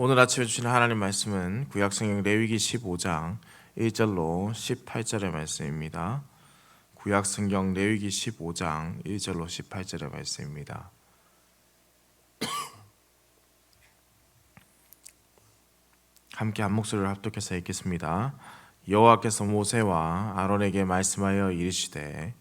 오늘 아침에 주신 하나님 말씀은 구약성경 레위기 15장 1절로 18절의 말씀입니다. 구약성경 레위기 15장 1절로 18절의 말씀입니다. 함께 한 목소리를 합독해서 읽겠습니다. 여호와께서 모세와 아론에게 말씀하여 이르시되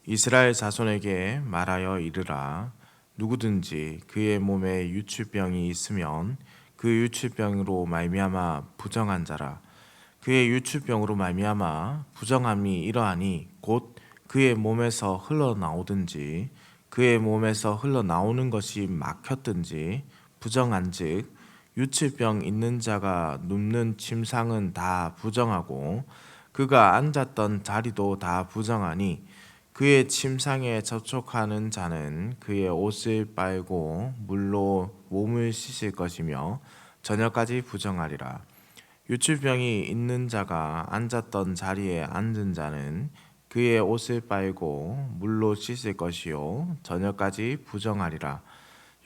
이스라엘 자손에게 말하여 이르라. 누구든지 그의 몸에 유출병이 있으면 그 유출병으로 말미암아 부정한 자라. 그의 유출병으로 말미암아 부정함이 이러하니 곧 그의 몸에서 흘러나오든지 그의 몸에서 흘러나오는 것이 막혔든지 부정한즉 유출병 있는 자가 눕는 침상은 다 부정하고 그가 앉았던 자리도 다 부정하니 그의 침상에 접촉하는 자는 그의 옷을 빨고 물로 몸을 씻을 것이며 저녁까지 부정하리라. 유출병이 있는 자가 앉았던 자리에 앉은 자는 그의 옷을 빨고 물로 씻을 것이요 저녁까지 부정하리라.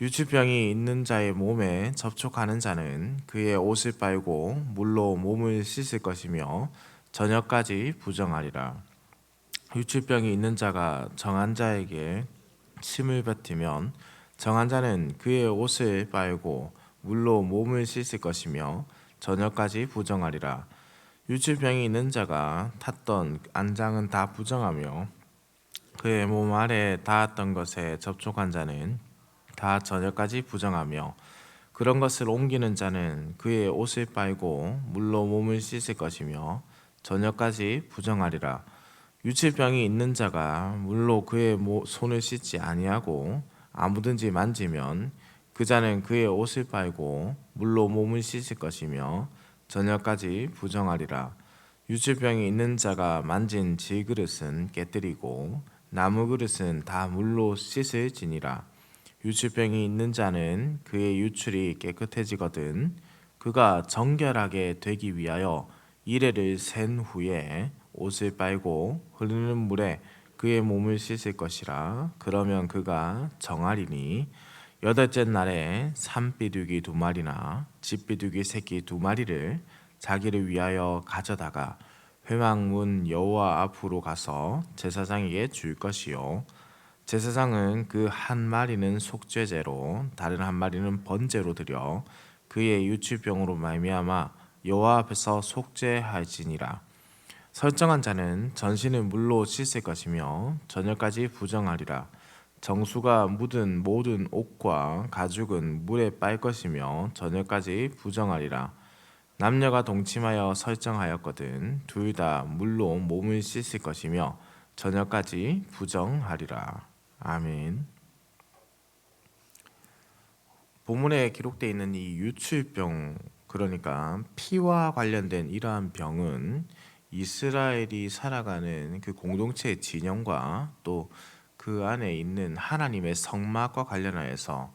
유출병이 있는 자의 몸에 접촉하는 자는 그의 옷을 빨고 물로 몸을 씻을 것이며 저녁까지 부정하리라. 유출병이 있는 자가 정한 자에게 침을 뱉으면 정한 자는 그의 옷을 빨고 물로 몸을 씻을 것이며 저녁까지 부정하리라. 유출병이 있는 자가 탔던 안장은 다 부정하며 그의 몸 아래 닿았던 것에 접촉한 자는 다 저녁까지 부정하며 그런 것을 옮기는 자는 그의 옷을 빨고 물로 몸을 씻을 것이며 저녁까지 부정하리라. 유출병이 있는 자가 물로 그의 손을 씻지 아니하고 아무든지 만지면 그 자는 그의 옷을 빨고 물로 몸을 씻을 것이며 저녁까지 부정하리라. 유출병이 있는 자가 만진 질그릇은 깨뜨리고 나무 그릇은 다 물로 씻을지니라. 유출병이 있는 자는 그의 유출이 깨끗해지거든 그가 정결하게 되기 위하여 이레를 센 후에 옷을 빨고 흐르는 물에 그의 몸을 씻을 것이라. 그러면 그가 정하리니 여덟째 날에 산비둘기 2마리나 집비둘기 새끼 2마리를 자기를 위하여 가져다가 회막문 여호와 앞으로 가서 제사장에게 줄 것이요 제사장은 그 한 마리는 속죄제로 다른 한 마리는 번제로 드려 그의 유출병으로 말미암아 여호와 앞에서 속죄할지니라. 설정한 자는 전신을 물로 씻을 것이며 저녁까지 부정하리라. 정수가 묻은 모든 옷과 가죽은 물에 빨 것이며 저녁까지 부정하리라. 남녀가 동침하여 설정하였거든 둘 다 물로 몸을 씻을 것이며 저녁까지 부정하리라. 아멘. 본문에 기록되어 있는 이 유출병, 그러니까 피와 관련된 이러한 병은 이스라엘이 살아가는 그 공동체의 진영과 또 그 안에 있는 하나님의 성막과 관련하여서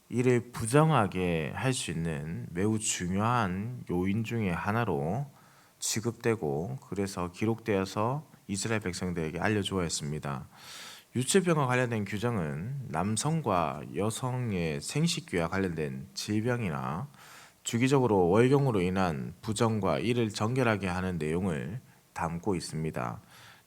이를 부정하게 할 수 있는 매우 중요한 요인 중에 하나로 취급되고 그래서 기록되어서 이스라엘 백성들에게 알려주어야 했습니다. 유출병과 관련된 규정은 남성과 여성의 생식기와 관련된 질병이나 주기적으로 월경으로 인한 부정과 이를 정결하게 하는 내용을 담고 있습니다.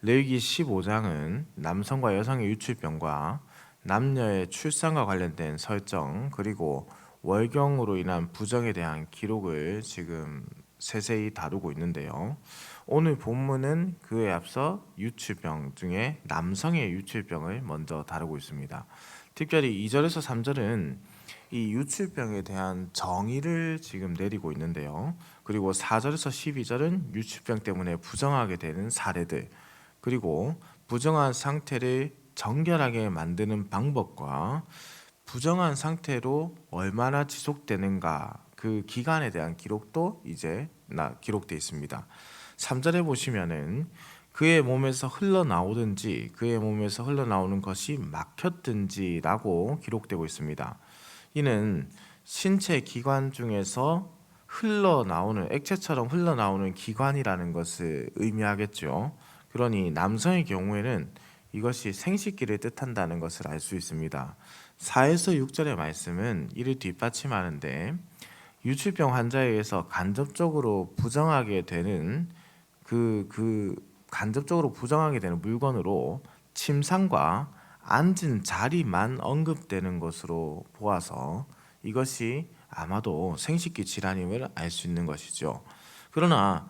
레위기 15장은 남성과 여성의 유출병과 남녀의 출산과 관련된 설정 그리고 월경으로 인한 부정에 대한 기록을 지금 세세히 다루고 있는데요. 오늘 본문은 그에 앞서 유출병 중에 남성의 유출병을 먼저 다루고 있습니다. 특별히 2절에서 3절은 이 유출병에 대한 정의를 지금 내리고 있는데요. 그리고 4절에서 12절은 유출병 때문에 부정하게 되는 사례들 그리고 부정한 상태를 정결하게 만드는 방법과 부정한 상태로 얼마나 지속되는가 그 기간에 대한 기록도 이제 기록되어 있습니다. 3절에 보시면은 그의 몸에서 흘러나오든지 그의 몸에서 흘러나오는 것이 막혔든지라고 기록되고 있습니다. 이는 신체 기관 중에서 흘러나오는 액체처럼 흘러나오는 기관이라는 것을 의미하겠죠. 그러니 남성의 경우에는 이것이 생식기를 뜻한다는 것을 알 수 있습니다. 4에서 6절의 말씀은 이를 뒷받침하는데 유치병 환자에 의해서 간접적으로 부정하게 되는 간접적으로 부정하게 되는 물건으로 침상과 앉은 자리만 언급되는 것으로 보아서 이것이 아마도 생식기 질환임을 알 수 있는 것이죠. 그러나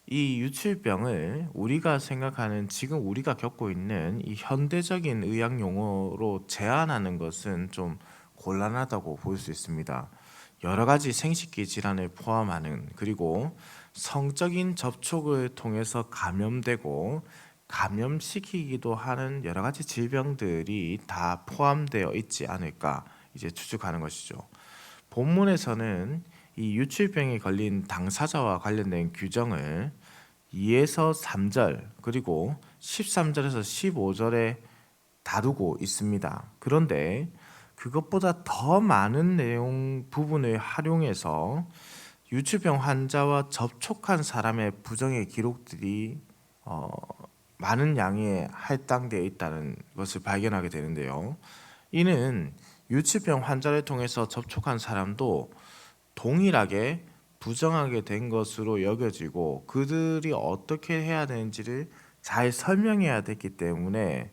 이 유출병을 우리가 생각하는 지금 우리가 겪고 있는 이 현대적인 의학 용어로 제한하는 것은 좀 곤란하다고 볼 수 있습니다. 여러 가지 생식기 질환을 포함하는, 그리고 성적인 접촉을 통해서 감염되고 감염시키기도 하는 여러 가지 질병들이 다 포함되어 있지 않을까 이제 추측하는 것이죠. 본문에서는 이 유출병에 걸린 당사자와 관련된 규정을 2에서 3절 그리고 13절에서 15절에 다루고 있습니다. 그런데 그것보다 더 많은 내용 부분을 활용해서 유치병 환자와 접촉한 사람의 부정의 기록들이 많은 양에 할당되어 있다는 것을 발견하게 되는데요. 이는 유치병 환자를 통해서 접촉한 사람도 동일하게 부정하게 된 것으로 여겨지고 그들이 어떻게 해야 되는지를 잘 설명해야 됐기 때문에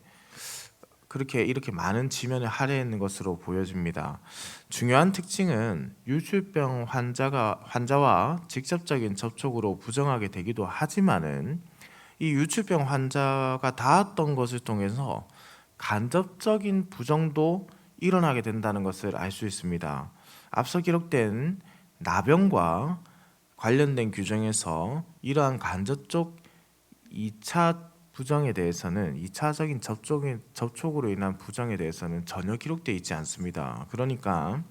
이렇게 많은 지면을 할애했는 것으로 보여집니다. 중요한 특징은 유출병 환자와 직접적인 접촉으로 부정하게 되기도 하지만은 이 유출병 환자가 닿았던 것을 통해서 간접적인 부정도 일어나게 된다는 것을 알 수 있습니다. 앞서 기록된 나병과 관련된 규정에서 이러한 간접적 2차 부정에 대해서는 2차적인 접촉으로 인한 부정에 대해서는 전혀 기록되어 있지 않습니다. 그러니까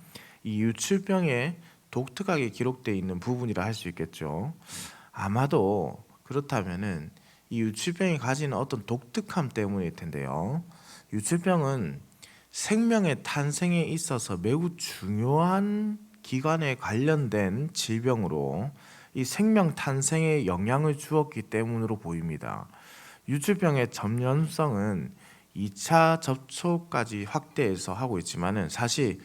이 유출병에 독특하게 기록되어 있는 부분이라 할 수 있겠죠. 아마도 그렇다면은 이 유출병이 가지는 어떤 독특함 때문일 텐데요. 유출병은 생명의 탄생에 있어서 매우 중요한 기관에 관련된 질병으로 이 생명 탄생에 영향을 주었기 때문으로 보입니다. 유출병의 전염성은 2차 접촉까지 확대해서 하고 있지만은 사실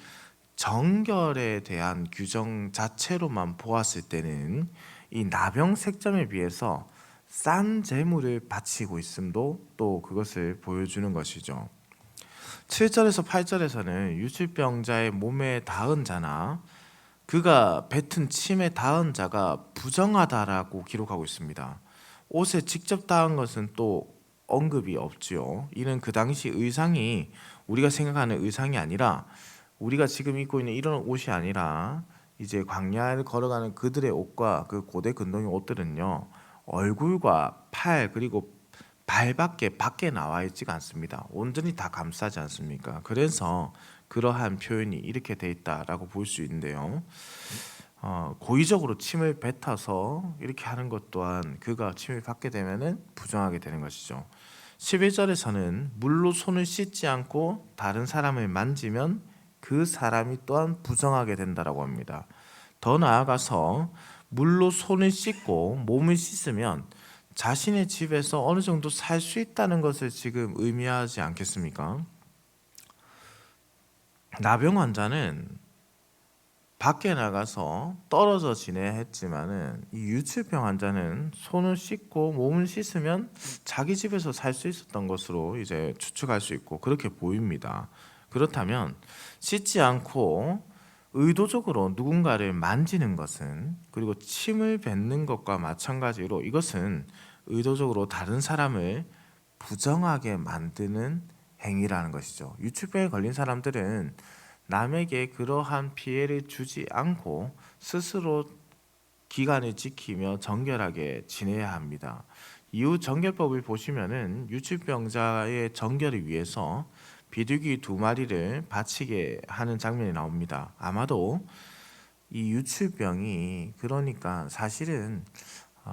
정결에 대한 규정 자체로만 보았을 때는 이 나병 색점에 비해서 싼 재물을 바치고 있음도 또 그것을 보여주는 것이죠. 7절에서 8절에서는 유출병자의 몸에 닿은 자나 그가 뱉은 침에 닿은 자가 부정하다라고 기록하고 있습니다. 옷에 직접 닿은 것은 또 언급이 없지요. 이는 그 당시 의상이 우리가 생각하는 의상이 아니라 우리가 지금 입고 있는 이런 옷이 아니라 이제 광야를 걸어가는 그들의 옷과 그 고대 근동의 옷들은요, 얼굴과 팔 그리고 발밖에 밖에 나와 있지가 않습니다. 온전히 다 감싸지 않습니까? 그래서 그러한 표현이 이렇게 돼 있다라고 볼 수 있는데요. 고의적으로 침을 뱉어서 이렇게 하는 것 또한 그가 침을 뱉게 되면은 부정하게 되는 것이죠. 11절에서는 물로 손을 씻지 않고 다른 사람을 만지면 그 사람이 또한 부정하게 된다라고 합니다. 더 나아가서 물로 손을 씻고 몸을 씻으면 자신의 집에서 어느 정도 살 수 있다는 것을 지금 의미하지 않겠습니까? 나병 환자는 밖에 나가서 떨어져 지내야 했지만은 이 유출병 환자는 손을 씻고 몸을 씻으면 자기 집에서 살 수 있었던 것으로 이제 추측할 수 있고 그렇게 보입니다. 그렇다면 씻지 않고 의도적으로 누군가를 만지는 것은, 그리고 침을 뱉는 것과 마찬가지로 이것은 의도적으로 다른 사람을 부정하게 만드는 행위라는 것이죠. 유출병에 걸린 사람들은 남에게 그러한 피해를 주지 않고 스스로 기간을 지키며 정결하게 지내야 합니다. 이후 정결법을 보시면은 유출병자의 정결을 위해서 비둘기 2마리를 바치게 하는 장면이 나옵니다. 아마도 이 유출병이 그러니까 사실은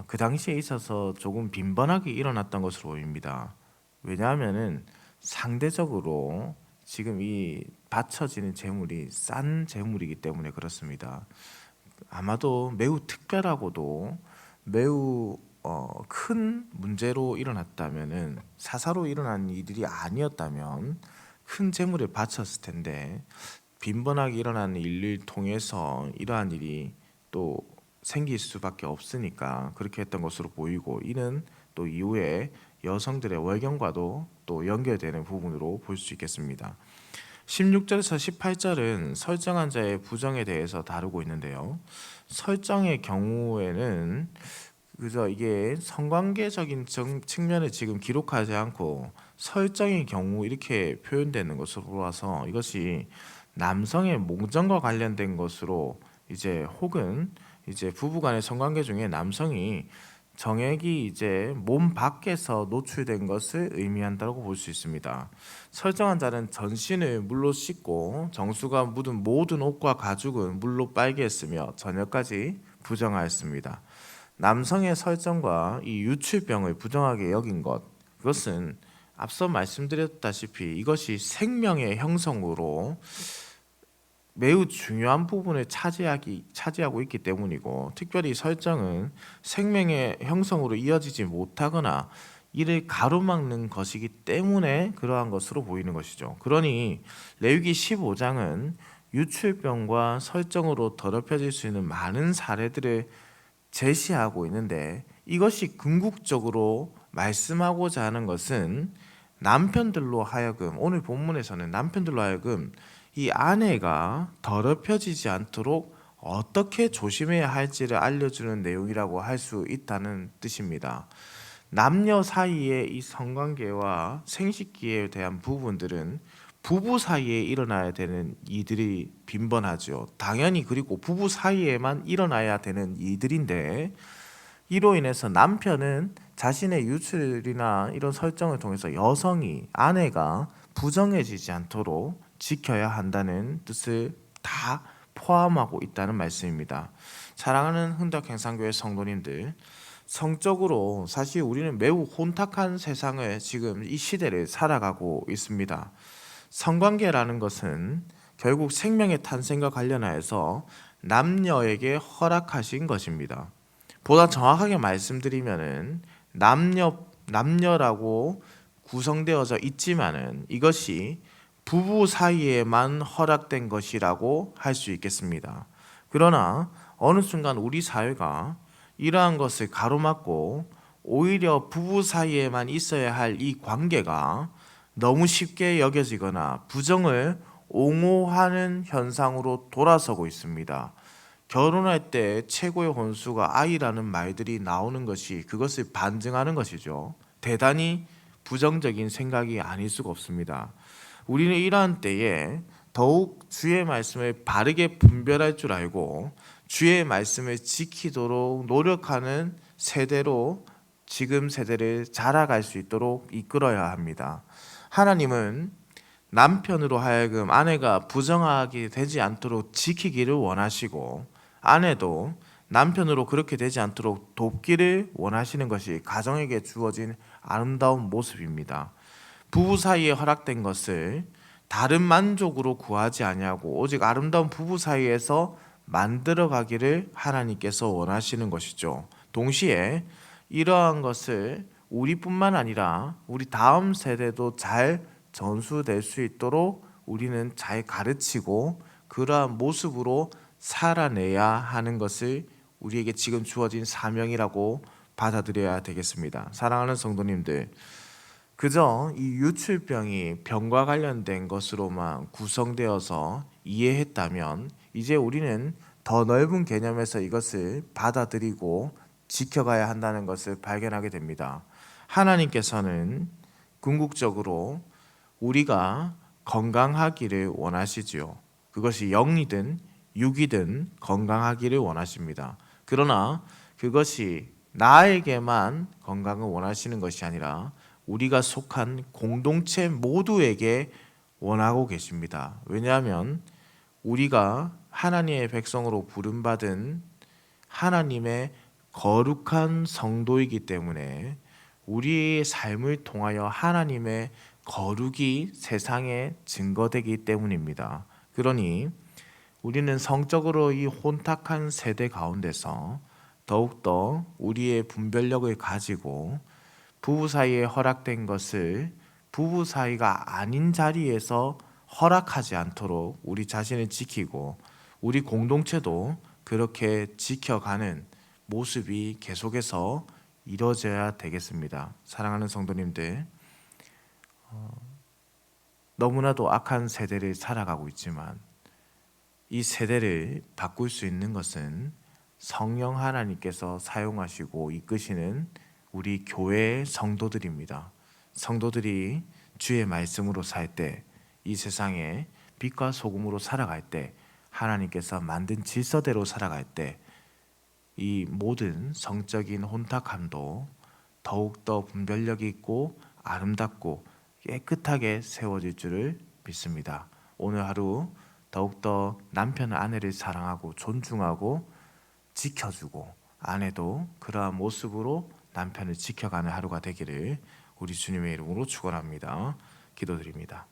그 당시에 있어서 조금 빈번하게 일어났던 것으로 보입니다. 왜냐하면은 상대적으로 지금 이 바쳐지는 재물이 싼 재물이기 때문에 그렇습니다. 아마도 매우 특별하고도 매우 큰 문제로 일어났다면은, 사사로 일어난 일이 아니었다면 큰 재물을 바쳤을 텐데 빈번하게 일어나는 일을 통해서 이러한 일이 또 생길 수밖에 없으니까 그렇게 했던 것으로 보이고, 이는 또 이후에 여성들의 월경과도 또 연결되는 부분으로 볼 수 있겠습니다. 16절에서 18절은 설정한 자의 부정에 대해서 다루고 있는데요. 설정의 경우에는 그저 이게 성관계적인 측면을 지금 기록하지 않고 설정의 경우 이렇게 표현되는 것으로 보아서 이것이 남성의 몽정과 관련된 것으로, 이제 혹은 이제 부부간의 성관계 중에 남성이 정액이 이제 몸 밖에서 노출된 것을 의미한다고 볼 수 있습니다. 설정한 자는 전신을 물로 씻고 정수가 묻은 모든 옷과 가죽은 물로 빨게 했으며 저녁까지 부정하였습니다. 남성의 설정과 이 유출병을 부정하게 여긴 것, 그것은 앞서 말씀드렸다시피 이것이 생명의 형성으로 매우 중요한 부분을 차지하고 있기 때문이고, 특별히 설정은 생명의 형성으로 이어지지 못하거나 이를 가로막는 것이기 때문에 그러한 것으로 보이는 것이죠. 그러니 레위기 15장은 유출병과 설정으로 더럽혀질 수 있는 많은 사례들을 제시하고 있는데, 이것이 궁극적으로 말씀하고자 하는 것은 남편들로 하여금, 오늘 본문에서는 남편들로 하여금 이 아내가 더럽혀지지 않도록 어떻게 조심해야 할지를 알려주는 내용이라고 할 수 있다는 뜻입니다. 남녀 사이의 이 성관계와 생식기에 대한 부분들은 부부 사이에 일어나야 되는 일들이 빈번하죠. 당연히 그리고 부부 사이에만 일어나야 되는 일들인데, 이로 인해서 남편은 자신의 유출이나 이런 설정을 통해서 여성이, 아내가 부정해지지 않도록 지켜야 한다는 뜻을 다 포함하고 있다는 말씀입니다. 사랑하는 흥덕행상교회 성도님들, 성적으로 사실 우리는 매우 혼탁한 세상을, 지금 이 시대를 살아가고 있습니다. 성관계라는 것은 결국 생명의 탄생과 관련하여서 남녀에게 허락하신 것입니다. 보다 정확하게 말씀드리면은 남녀라고 구성되어져 있지만은 이것이 부부 사이에만 허락된 것이라고 할 수 있겠습니다. 그러나 어느 순간 우리 사회가 이러한 것을 가로막고 오히려 부부 사이에만 있어야 할 이 관계가 너무 쉽게 여겨지거나 부정을 옹호하는 현상으로 돌아서고 있습니다. 결혼할 때 최고의 혼수가 아이라는 말들이 나오는 것이 그것을 반증하는 것이죠. 대단히 부정적인 생각이 아닐 수가 없습니다. 우리는 이러한 때에 더욱 주의 말씀을 바르게 분별할 줄 알고 주의 말씀을 지키도록 노력하는 세대로 지금 세대를 자라갈 수 있도록 이끌어야 합니다. 하나님은 남편으로 하여금 아내가 부정하게 되지 않도록 지키기를 원하시고, 아내도 남편으로 그렇게 되지 않도록 돕기를 원하시는 것이 가정에게 주어진 아름다운 모습입니다. 부부 사이에 허락된 것을 다른 만족으로 구하지 아니하고 오직 아름다운 부부 사이에서 만들어 가기를 하나님께서 원하시는 것이죠. 동시에 이러한 것을 우리뿐만 아니라 우리 다음 세대도 잘 전수될 수 있도록 우리는 잘 가르치고 그러한 모습으로 살아내야 하는 것을 우리에게 지금 주어진 사명이라고 받아들여야 되겠습니다. 사랑하는 성도님들, 그저 이 유출병이 병과 관련된 것으로만 구성되어서 이해했다면 이제 우리는 더 넓은 개념에서 이것을 받아들이고 지켜가야 한다는 것을 발견하게 됩니다. 하나님께서는 궁극적으로 우리가 건강하기를 원하시지요. 그것이 영이든 육이든 건강하기를 원하십니다. 그러나 그것이 나에게만 건강을 원하시는 것이 아니라 우리가 속한 공동체 모두에게 원하고 계십니다. 왜냐하면 우리가 하나님의 백성으로 부름받은 하나님의 거룩한 성도이기 때문에 우리의 삶을 통하여 하나님의 거룩이 세상에 증거되기 때문입니다. 그러니 우리는 성적으로 이 혼탁한 세대 가운데서 더욱더 우리의 분별력을 가지고 부부 사이에 허락된 것을 부부 사이가 아닌 자리에서 허락하지 않도록 우리 자신을 지키고 우리 공동체도 그렇게 지켜가는 모습이 계속해서 이루어져야 되겠습니다. 사랑하는 성도님들, 너무나도 악한 세대를 살아가고 있지만 이 세대를 바꿀 수 있는 것은 성령 하나님께서 사용하시고 이끄시는 우리 교회의 성도들입니다. 성도들이 주의 말씀으로 살 때, 이 세상에 빛과 소금으로 살아갈 때, 하나님께서 만든 질서대로 살아갈 때, 이 모든 성적인 혼탁함도 더욱더 분별력이 있고 아름답고 깨끗하게 세워질 줄을 믿습니다. 오늘 하루 더욱더 남편 아내를 사랑하고 존중하고 지켜주고, 아내도 그러한 모습으로 남편을 지켜가는 하루가 되기를 우리 주님의 이름으로 축원합니다. 기도드립니다.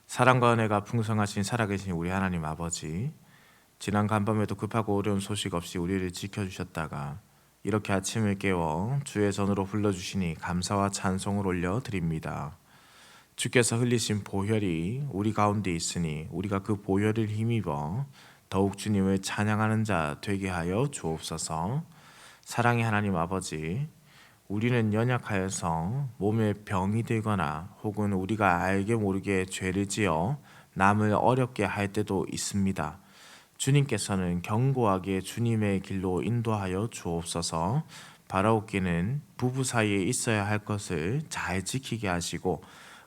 사랑과 은혜가 풍성하신 살아계신 우리 하나님 아버지, 지난 간밤에도 급하고 어려운 소식 없이 우리를 지켜주셨다가 이렇게 아침을 깨워 주의 전으로 불러주시니 감사와 찬송을 올려드립니다. 주께서 흘리신 보혈이 우리 가운데 있으니 우리가 그 보혈을 힘입어 더욱 주님을 찬양하는 자 되게 하여 주옵소서. 사랑의 하나님 아버지, 우리는 연약하여서 몸에 병이 들거나 혹은 우리가 알게 모르게 죄를 지어 남을 어렵게 할 때도 있습니다. 주님께서는 견고하게 주님의 길로 인도하여 주옵소서. 바라옵기는 부부 사이에 있어야 할 것을 잘 지키게 하시고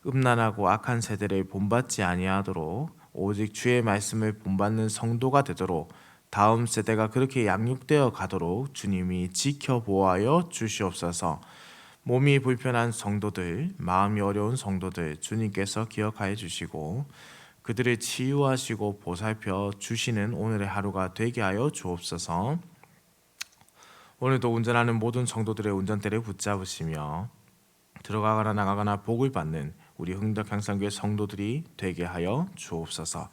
음란하고 악한 세대를 본받지 아니하도록 오직 주의 말씀을 본받는 성도가 되도록 다음 세대가 그렇게 양육되어 가도록 주님이 지켜보아여 주시옵소서. 몸이 불편한 성도들, 마음이 어려운 성도들 주님께서 기억하여 주시고 그들을 치유하시고 보살펴 주시는 오늘의 하루가 되게 하여 주옵소서. 오늘도 운전하는 모든 성도들의 운전대를 붙잡으시며 들어가거나 나가거나 복을 받는 우리 흥덕향상교회 성도들이 되게 하여 주옵소서.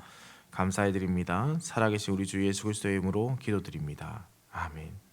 감사해 드립니다. 살아계신 우리 주 예수 그리스도의 이름으로 기도드립니다. 아멘.